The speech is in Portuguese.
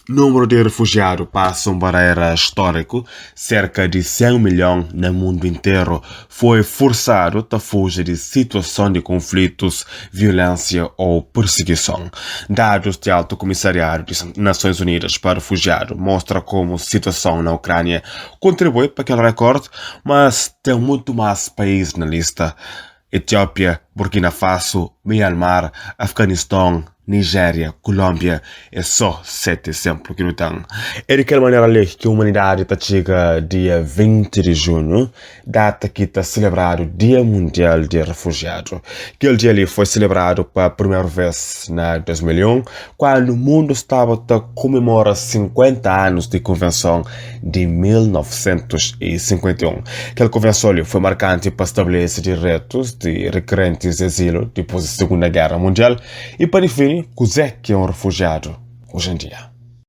Número de refugiados passa uma barreira histórico. Cerca de 100 milhões no mundo inteiro foi forçado a fugir de situação de conflitos, violência ou perseguição. Dados do Alto Comissariado das Nações Unidas para Refugiados mostram como a situação na Ucrânia contribui para aquele recorde, mas tem muito mais países na lista. Etiópia, Burkina Faso, Myanmar, Afeganistão, Nigéria, Colômbia, é só 7 exemplos que não tem. É daquela maneira ali que a humanidade chega dia 20 de junho, data que está celebrado o Dia Mundial de Refugiados. Aquele dia ali foi celebrado pela primeira vez na 2001, quando o mundo estava a comemorar 50 anos de convenção de 1951. Aquela convenção ali foi marcante para estabelecer direitos de requerentes de asilo depois da Segunda Guerra Mundial e para definir o que é um refugiado hoje em dia.